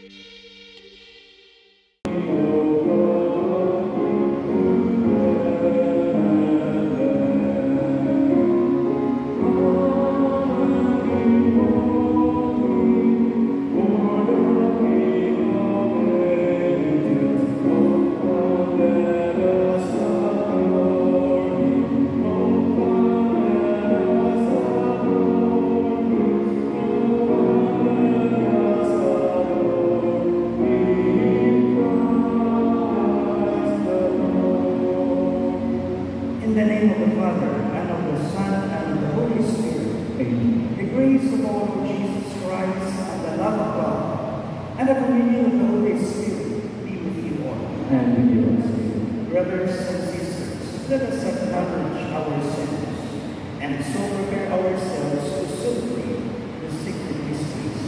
In the name of the Father, and of the Son, and of the Holy Spirit. Amen. The grace of our Lord Jesus Christ, and the love of God, and the communion of the Holy Spirit be with you all. And with your spirit. Brothers and sisters, let us acknowledge our sins, and so prepare ourselves to celebrate the sacred mysteries.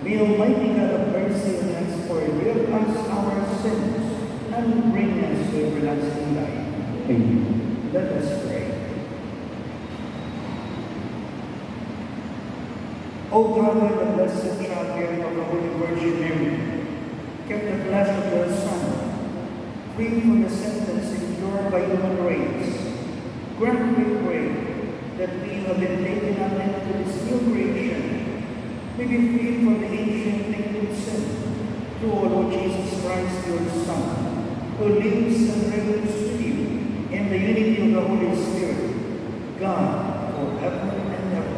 May Almighty God of mercy on us forgive us our sins and bring us to everlasting life. Amen. Let us pray. O God, the blessed champion of the Holy Virgin Mary, kept the flesh of your Son, free from the sentence endured by human race, grant, we pray, that we who have been taken up into this new creation may be freed from the ancient tainted sin, through our Lord Jesus Christ, your Son, who lives and reigns with you in the unity of the Holy Spirit, God, forever and ever.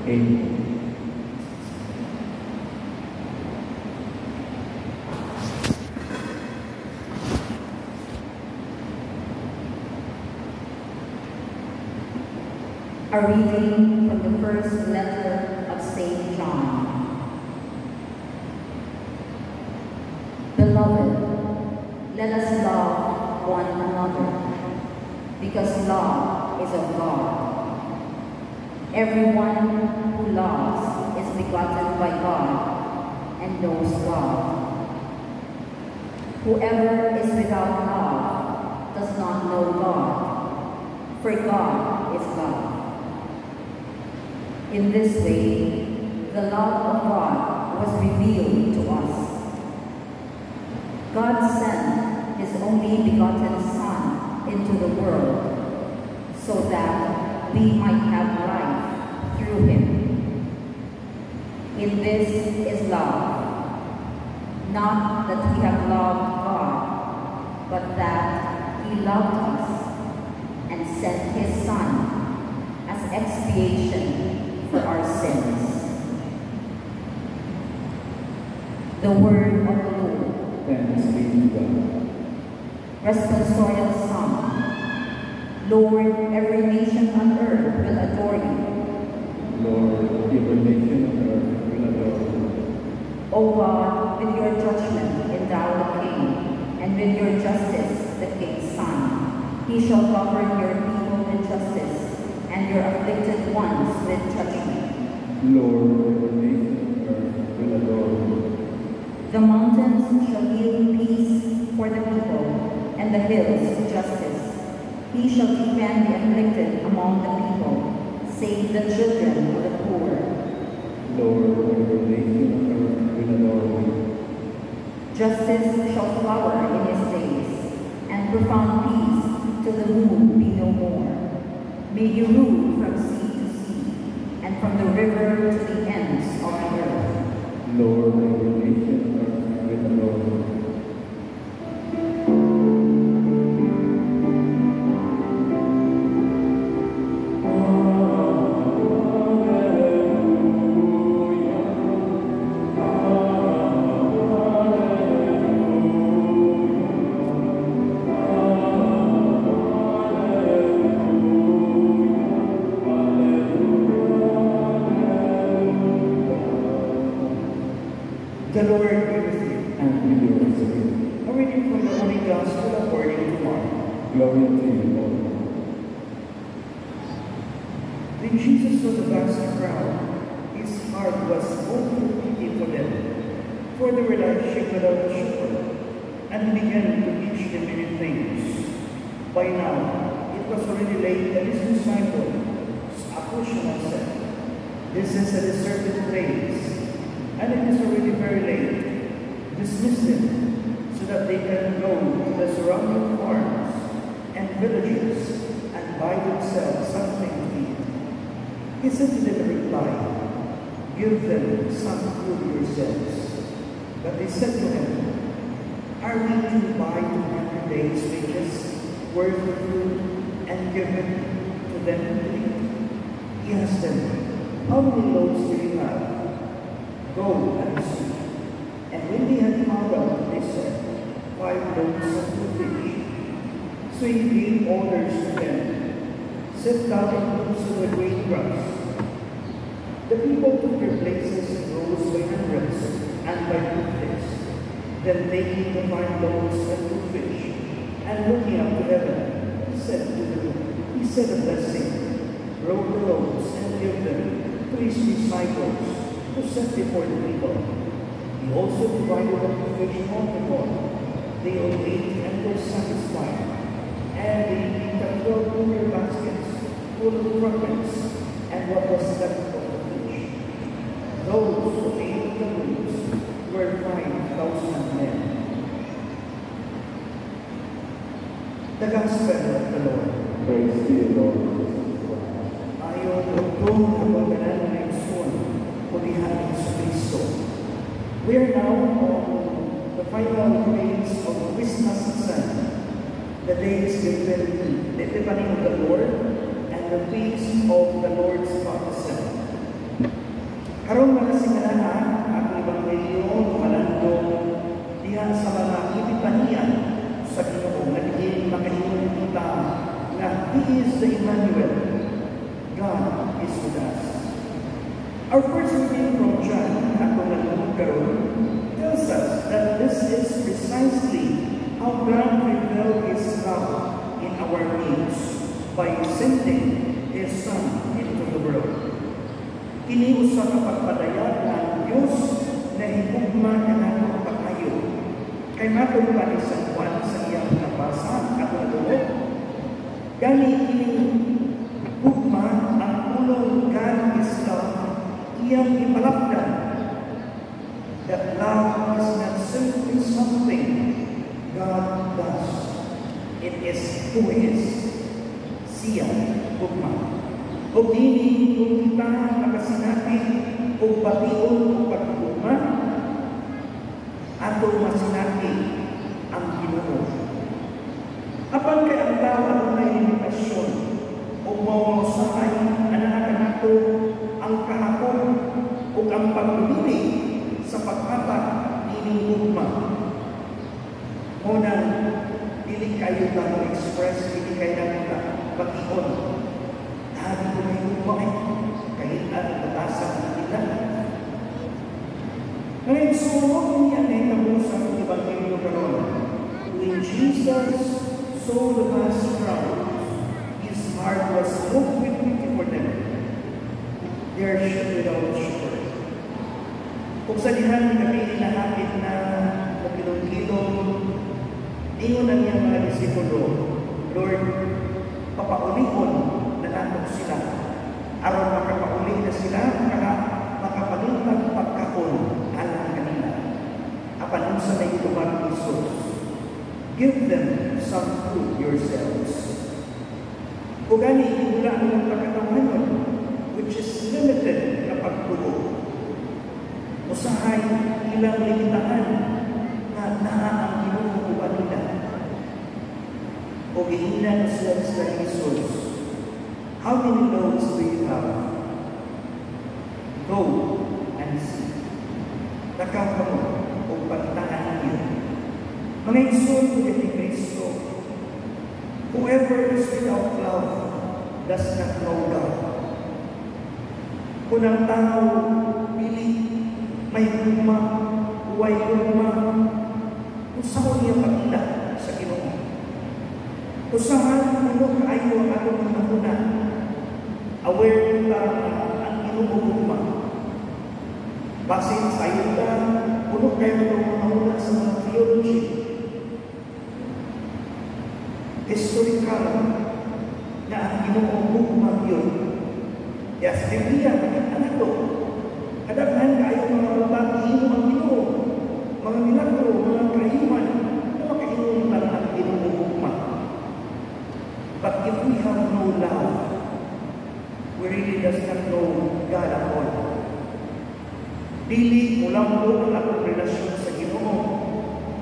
Amen. A reading from the first letter of St. John. Beloved, let us love one another, because love is of God. Everyone who loves is begotten by God and knows God. Whoever is without love does not know God, for God is love. In this way, the love of God was revealed to us. God sent His only begotten Son into the world so that we might have life through Him. In this is love, not that we have loved God, but that He loved us and sent His Son as expiation for our sins. The word of the Lord. Thanks be to God. Responsorial Psalm. Lord, every nation on earth will adore you. Lord, every nation on earth will adore you. O God, with your judgment endow the king, and with your justice the king's son. He shall govern your people with justice, and your afflicted ones with judgment. Lord, every nation on earth will adore you. The mountains shall yield peace for the people, and the hills justice. He shall defend the afflicted among the people, save the children of the poor. Lord, every nation on earth will adore you. Justice shall flower in his days, and profound peace till the moon be no more. May you rule from sea to sea, and from the river to the ends of the earth. Lord, every nation earth will adore you. The Lord be with you. And with your spirit. A reading from the Holy Gospel according to Mark. Glory to you, Lord. When Jesus saw the vast crowd, his heart was moved with pity for them, for they were like sheep without a shepherd, and he began to teach them many things. By now, it was already late, and his disciples approached him and said, "This is a deserted place, and it is already very late. Dismiss them, so that they can go to the surrounding farms and villages and buy themselves something to eat." He said to them in reply, "Give them some food yourselves." But they said to him, "Are we to buy 200 days' wages worth of food and give it to them to eat?" He asked them, "How many loaves do you have? Go and see." And when they had found out, they said, 5 loaves and 2 fish. So he gave orders to them, "Sit down in groups of the green grass." The people took their places in rows by hundreds and by fifties. Then taking the 5 loaves and 2 fish, and looking up to heaven, he said a blessing, broke the loaves and gave them to his disciples to set before the people. He also divided the fish multiple. They all ate and were satisfied. And they picked up 12 wicker baskets full of fragments and what was left of the fish. Those who ate the loaves were 5,000 men. The Gospel of the Lord. Praise to you, Lord Jesus Christ. Ayon ugtong na pagdanan ng Ekson, Pulihan ng Kristo. We are now on the final days of Christmas season, the days between the Epiphany of the Lord and the feast of the Lord's baptism. Karong mga singalahan, ang Ebanghelyo malandong diha sa mga Epipaniya sa Ginoo nga diin makahimong kita nga He is the Emmanuel, God is with us. Our first reading from John, atong nalulog karon, tells us that this is precisely how God revealed His love in our midst by sending His Son into the world. Kini usa ka pagpadayag ng Dios na higugma kanatong pag-ayo. Kay matong pa ni San Juan sa iyang nabasa atong nadungog, gani kini hugma ang ulong God is love. Iyang ipalapdan that love is not simply something God does. It is who He is. Siya, hugma. O dini kung kita nakasinati o bation o paghugma, ato masinati ang Ginoo. Apan kay ang tao ay limitasyon o mausahay ananakan nato ang kahapon o ang pagpili sa paghatag ining hugma. Unang, dili kayo lang express, dili kayo lang bation. Sabi ko may hugma kahit ano batasan nila. Ngayon, sunod niya na itabusan ng Ebanghelyo karon. When Jesus saw the vast crowd, his heart was moved with pity for them. They are sheep without a shepherd. Kung sa dihan kami inahapit na magkilong-kilong, ingon ang iyang mga disipulo, Lord, papaulihon na natin sila. Aron makapauli na sila, makapalintang pagkakon alang kanila. Apan sa may itubang Isus, give them some food yourselves. Kung gani, wala ang pagkatawanon, which is limited na pagtubo. Usahay ilang limitahan na naa ang ginuuban nila. O giingnan sila sa Jesus, how many loaves do you have? Go and see. Takaw ka mo o pagtaan niyo. Mga insulto ni Kristo, whoever is without love does not know God. Kung ang tao pili, may gugma, huway gugma, kung saan niya pagila sa Ginoo. Kung saan ano kaayo ang atong mga aware kita ang Ginoo gugma. Basin sa ayuda, puno kayo ng mga sa mga theology. Historical na ang Ginoo gugma yun. Yes, Biblia, anak to. Kadaghan kayo mga babae, ang Ginoo, mga milagro, mga kahiman, na makahinom lang ang Ginoo gugma. But if we have no love, we really does not know God at all. Dili ulang mo ang atong relasyon sa Ginoo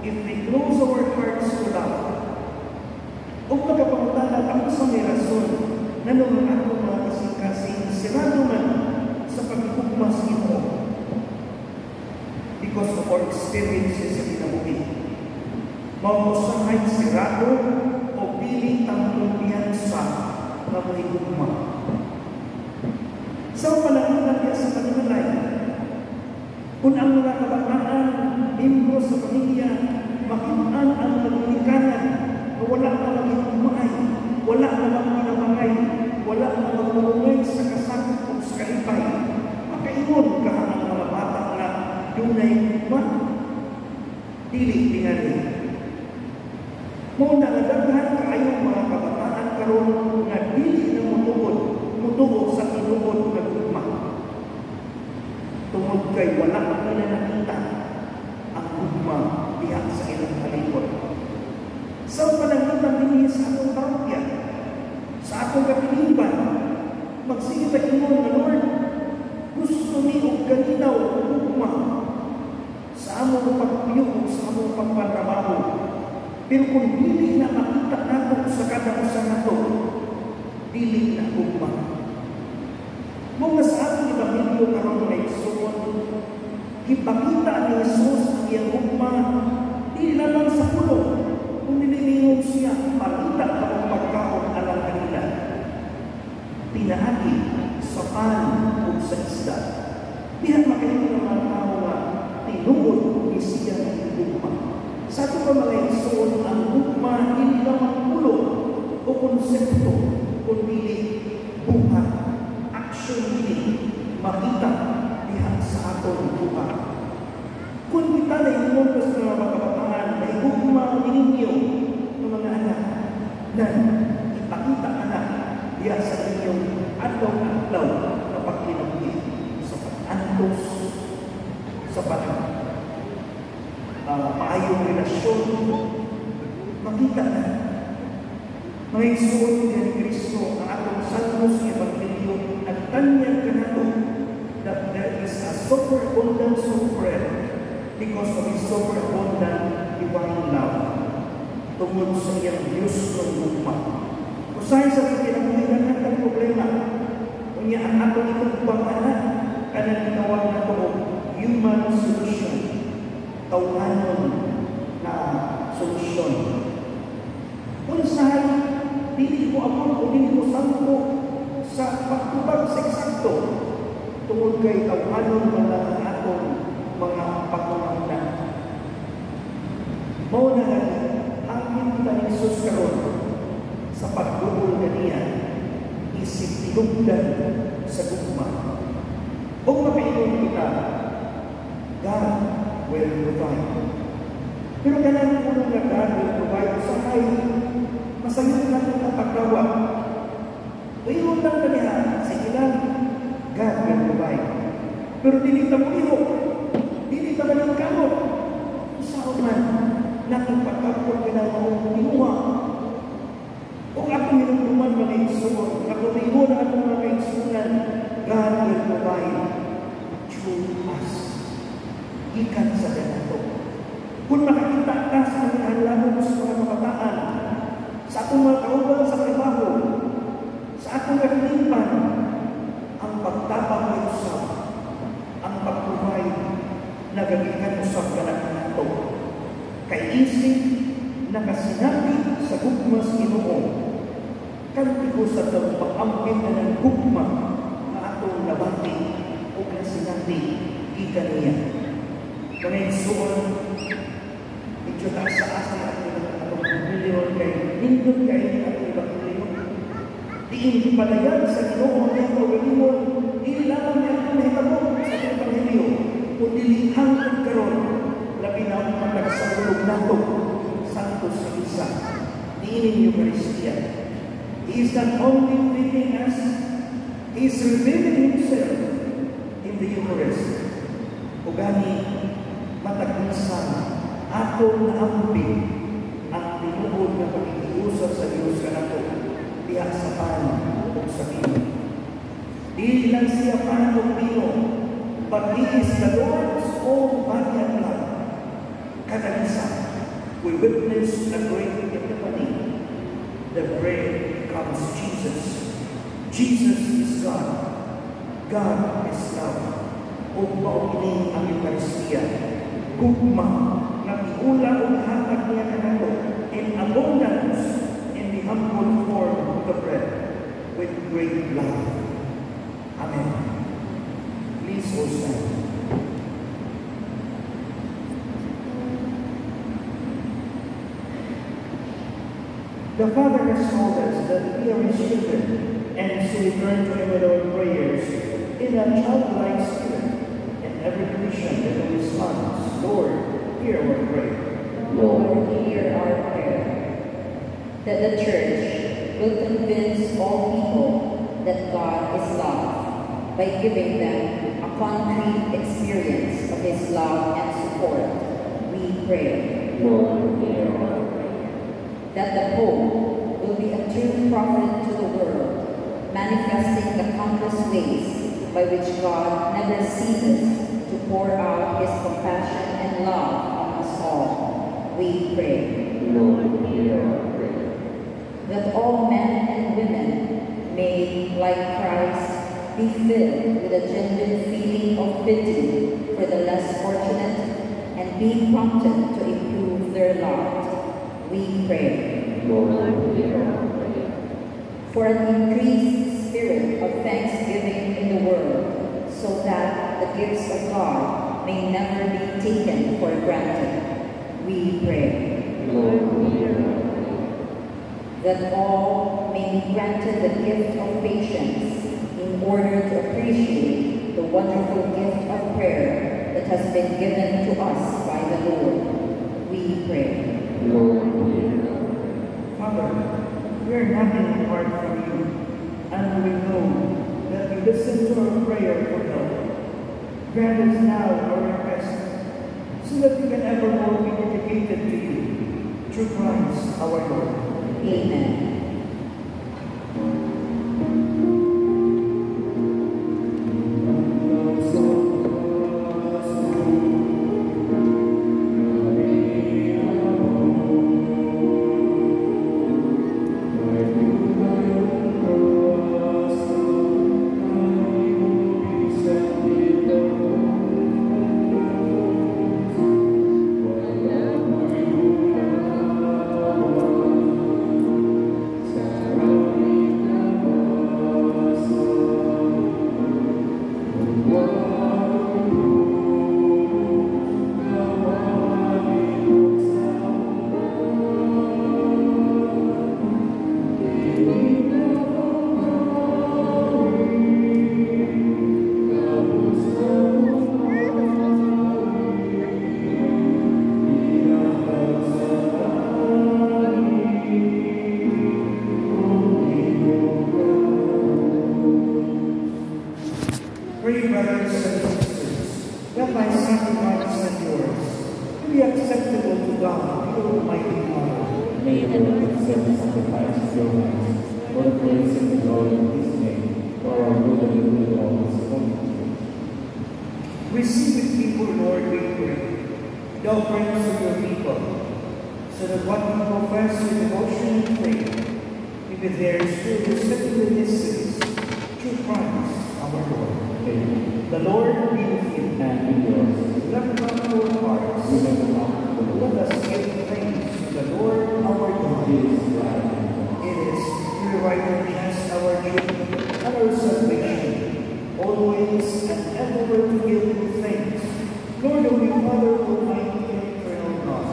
if we close our hearts to love. O magkapangutala ang sa may rason na nung atong mga kasing-kasing sirado man sa pagkukugma sa Ginoo because of our experiences sa kinabuhi. Mausahay sirado o pili ang kumpiyansa na may gugma. Sa panahon niya sa pagkakalay, kung ang mga kabataan, membro sa pamilya, makitaan ang nagulikanan na wala na magigumay, wala na magpinamangay, wala na magpulungay sa kasakit o sa kalipay, makaingon ka ang mga bata na dunay man, dili tingali. Muna nagdaghan kaayong mga kabataan karon na dili na mutugod sa inuod na gugma. Tungod kay wala pa nila nakita ang gugma diha sa ilang palibot. Sa panangitan din sa atong parokya, sa atong kapiliban, magsige ta ingon nga Lord, gusto ni og ganinaw ang gugma sa among pagpuyog, sa among pagpantrabaho. Pero kung dili na makita nato sa kada usa nato, dili na gugma. Mga sa ating Ebanghelyo karon na igsoon, ipakita ni Jesus ang iyang gugma, di lang sa pulo, kung nililingon siya, pakita ka ang pagkaon alang kanila. Pinaagi sa pan o sa isda. Diyan makainin ng mga tao na tinugod ni siya ng gugma. Sa ito pa mga igsoon, ang gugma hindi lang ang pulo o konsepto, kundi buhat. Actually, makita diha sa atong buhay. Kung kita na inumpos ng mga kabataan na igugma ninyo ng mga anak na ipakita ka na diha sa inyong adlaw-adlaw na pagkinabuhi sa pag-antos, sa paayong relasyon, makita na. Mga igsoon ni Kristo ang atong Santos Ebanghelyo at tanyag kanato that there is a superabundance of bread because of His superabundant divine love tungod sa iyang Diyos ng gugma. Usahay sa kinabuhian ang problema, kunya ang atong itugpang anak kanang tinawag na ito human solution, tawhanon na solusyon. Usahay, dili ko amon o dili ko santo sa pagtubag sa eksakto tungod kay tawhanon man lang ang atong mga pagmamahal. Mao na ang kita ni Jesus karon sa pagdugol kaniya isip tinugdan sa gugma. Kung makaingon kita, God will provide. Pero kailangan ko nga God will provide sa hay masayon natin ang pagdawat. Iyon lang kaniya sa ilang God will provide. Pero dili ta mo ihok, dili ta man kamot. Saan man natin pagkakot kinamang inuwa. Kung ako minumuman mga igsoon, ako minumuman ang mga igsunan, God will provide through us. gikan sa kanato. Kung makakita ka sa mga halaman sa mga kabataan, sa atong mga kauban sa trabaho, sa atong kalimpan, ang pagtapang ay usap, ang pagbuhay na gagikan usap ka na kanato. Kay isip nakasinabi sa gugma sa Ginoo, kanti ko sa itong pag-ampin na ng gugma na atong nabati o nasinabi gikan niya. Kaya suon, medyo taas sa asa at atong milyon kay nindot kayo ni atong Evangelyo. Diin palayan sa Ginoo niya o galimon, hindi lamang niya itong nahitabo sa atong Evangelyo, kundi hanggang karon, labi na ang matagasaulog nato, Santos sa isa, diin yung Eucharistia. He is not only feeding us, He is revealing Himself in the Eucharist. Ugani, matagnasan, atong naambing ang tinuod na pag-iusap sa Diyos kanato, diha sa pano o sa pino. Di lang siya pano o pino, but He is the Lord's own body and blood. Kadagisa, we witness a great epiphany. The bread comes Jesus. Jesus is God. God is love. O paulining ang Eucharistia. Gugma na iula o hatag niya kanato in abundance in the humble form of the bread with great love. Amen. Please all stand. The Father has told us that we are His children, and so we turn to Him with our prayers in a childlike spirit, and every petition that He responds. Lord, hear our prayer. Lord, hear our prayer. That the Church will convince all people that God is love by giving them a concrete experience of His love and support. We pray. Lord, hear our prayer. That the Pope will be a true prophet to the world, manifesting the countless ways by which God never ceases to pour out His compassion and love on us all. We pray. Lord, hear our prayer. That all men and women may, like Christ, be filled with a genuine feeling of pity for the less fortunate and be prompted to improve their lot. We pray. Lord, hear our prayer. For an increased spirit of thanksgiving in the world, so that the gifts of God may never be taken for granted. We pray. Lord, hear our prayer. That all may be granted the gift of patience in order to appreciate the wonderful gift of prayer that has been given to us by the Lord. We pray. Lord, hear our prayer. Father, we are nothing apart from You, and we know that You listen to our prayer for help. Grant us now our request, so that we can evermore be dedicated to You, through Christ our Lord. Amen. Pray, brothers and sisters, that my sacrifice and yours be acceptable to God, the Almighty God. May the Lord accept the sacrifice of your hands, for the praise and glory of His name, for our good and the good of His holy Church. Receive with people, Lord, we pray, the offerings of your people, so that what we profess with devotion and faith, may be theirs through the sacred mysteries, through Christ our Lord. Amen. The Lord be with you. And with yours. Lift up your hearts. We lift them up to the Lord. Let us give thanks to the Lord our God. It is right and wrong. It is through righteousness our duty and our salvation, always and everywhere to give you thanks, Lord, Holy Father, Almighty and eternal God.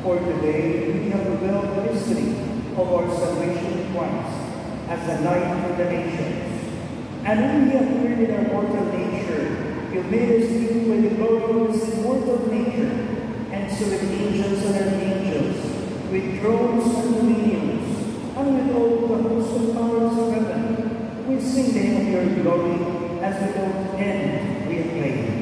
For today we have revealed the mystery of our salvation in Christ as a light for the nations. And when we have appeared in our mortal nature, you made us new with the glory of this immortal nature, and so with angels and archangels, with thrones and dominions, and with all the hosts and powers of heaven, we sing the hymn of your glory as without end we acclaim.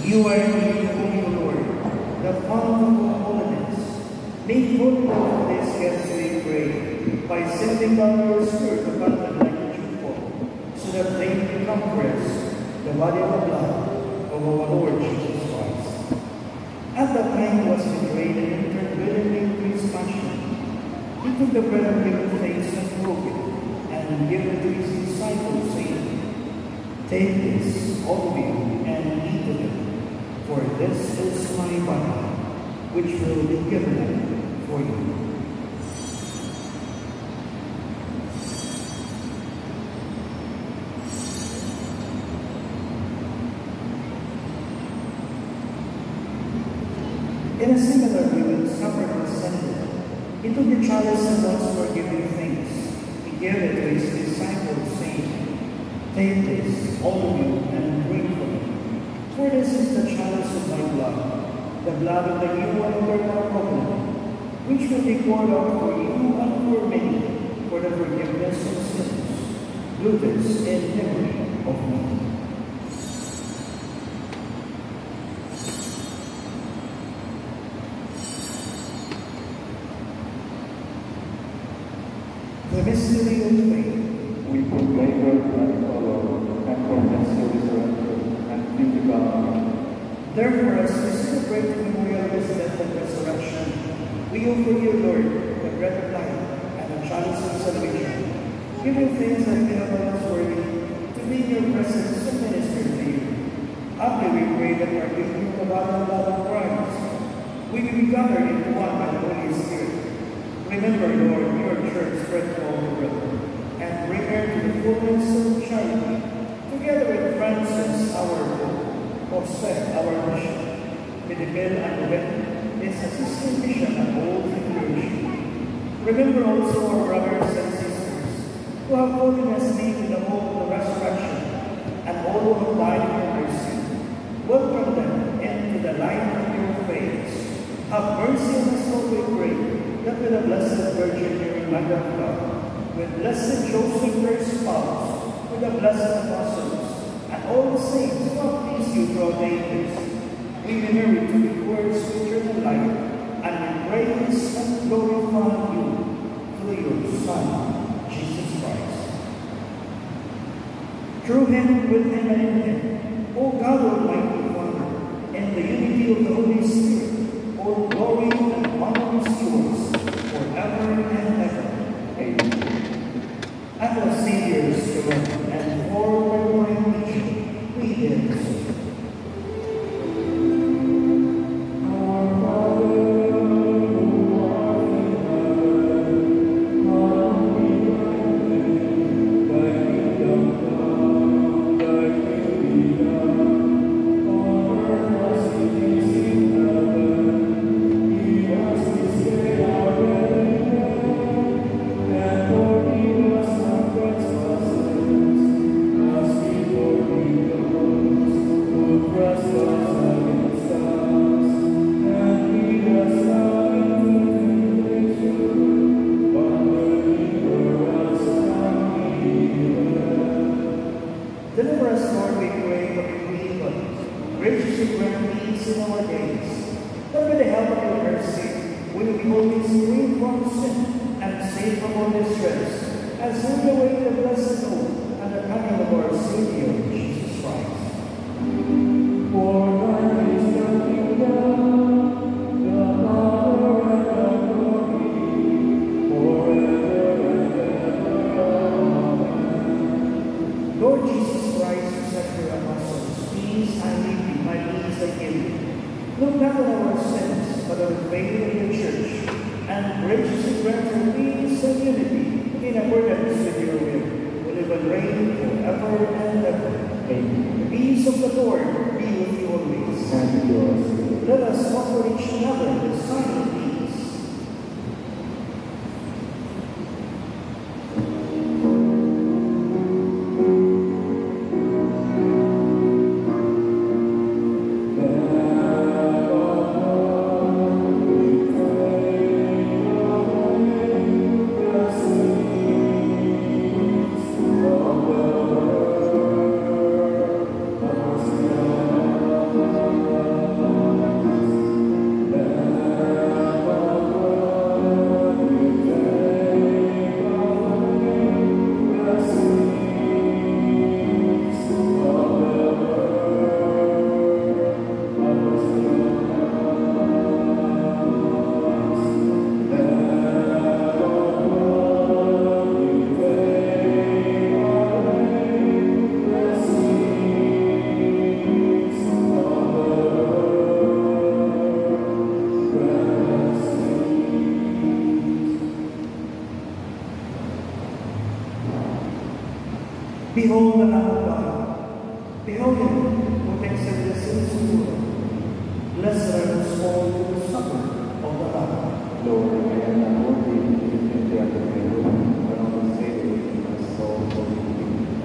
You are indeed holy, Lord, the fount of all holiness. Make holy all this gifts, we pray, by sending down your Spirit upon them like a dewfall, so that they become for us the body and the blood of our Lord Jesus Christ. At that time he was betrayed and entered willingly into his passion. He took the bread and gave thanks and broke it, and gave it to his disciples, saying, "Take this, all of you, and eat of it. For this is my body, which will be given for you." In a similar way, when supper was ended, he took the chalice and once more giving thanks, he gave it to his disciples, saying, "Take this, all of you, and drink from it. For this is the chalice of my blood, the blood of the new and eternal covenant, which will be poured out for you and for many for the forgiveness of sins. Do this in memory of me." The mystery of faith. We proclaim your death, O Lord, and confess your resurrection, and thank you, God. Therefore, as we celebrate the memorial of his death and resurrection, we offer you, Lord, the bread of life and the chalice of salvation, giving thanks that we have us worthy to be in your presence and minister to you. Humbly we pray that partaking of the body and blood of Christ, we will be gathered into one by the Holy Spirit. Remember, Lord, your church spread to all the world, and bring her to the fullness of charity, together with Francis, our Pope, Jose, our Bishop, Miguel and Ruben, his assistant bishop and all the clergy. Remember also our brothers and sisters who have fallen asleep in the hope of the resurrection, and all who have died in your mercy. Welcome them into the light of your face. Have mercy on us all, we pray, that with the Blessed Virgin Mary, Mother of God, with Blessed Joseph, her spouse, with the blessed apostles, and all the saints who have pleased you throughout the ages, we may merit to be words of eternal life, and we praise and glorify you through your Son, Jesus Christ. Through him, with him, and in him, O God, Almighty Father, in the unity of the Holy Spirit, all glory and honor is yours forever and ever. Amen. And the Savior's throne and for my nation, we did so. Thy kingdom come, on earth as it is in heaven. graciously grant peace in our days, that with the help of your mercy, we will be always free from sin and safe from all distress, as we await the blessed hope and the coming of our Savior, Jesus Christ. For thine is the kingdom, the power, and the glory, forever and ever. Amen. Lord Jesus Christ, who said to your apostles, "Peace I leave you, my peace I give you," look not on our sins, but on the faith of your church, and graciously grant her peace and unity in accordance with your will, who live and reign forever and ever. Amen. The peace of the Lord be with you always. And with yours. Let us offer each other the sign of peace. Behold the Lamb of God. Behold him who takes away the sins of the world. Blessed are those called to the supper of the Lamb. Lord, I am not worthy to enter under my roof, but only say the word of my soul will be healed.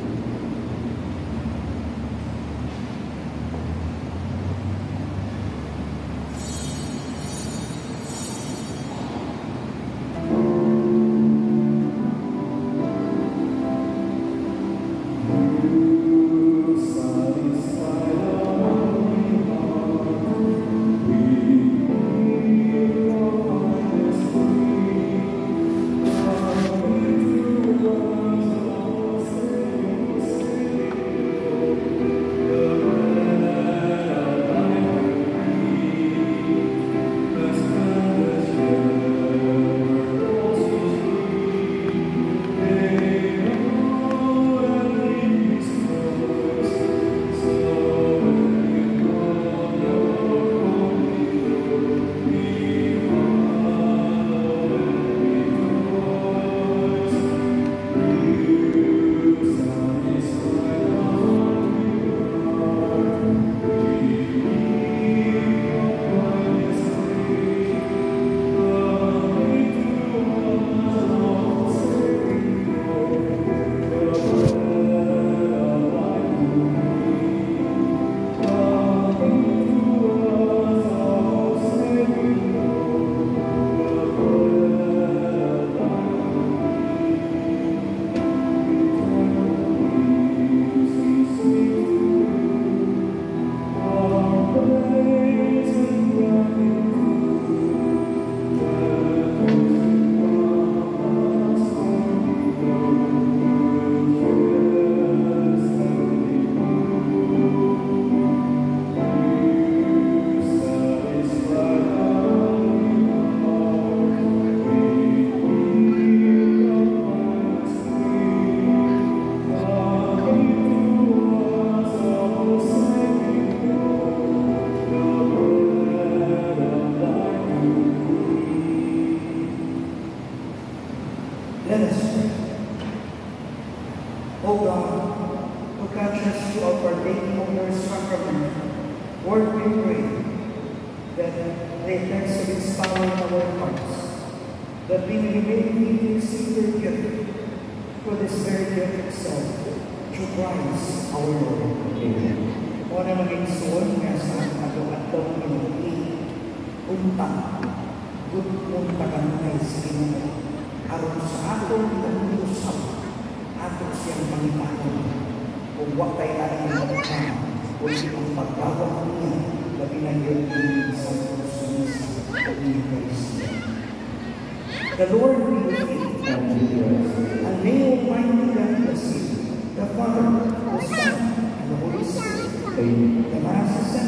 Let us pray. O God, who catch us to our partaking of your sacrament, Lord, we pray that the effects of its power in our hearts, that we may be made to receive your gift for this very gift itself, through Christ our Lord. Amen. O na maging suon nga sa adlaw-adlaw pinagli, unta kanunay sa Ginoo, aron sa atong pinag-usap, ato siyang pangitaon, kung wa tayo natin magkakama, kundi ang pagdawat niya na pinahirapin sa puso ni Eucharistia. The Lord be with you, and may Almighty God bless you, the Father, the Son, and the Holy Spirit. The Mass is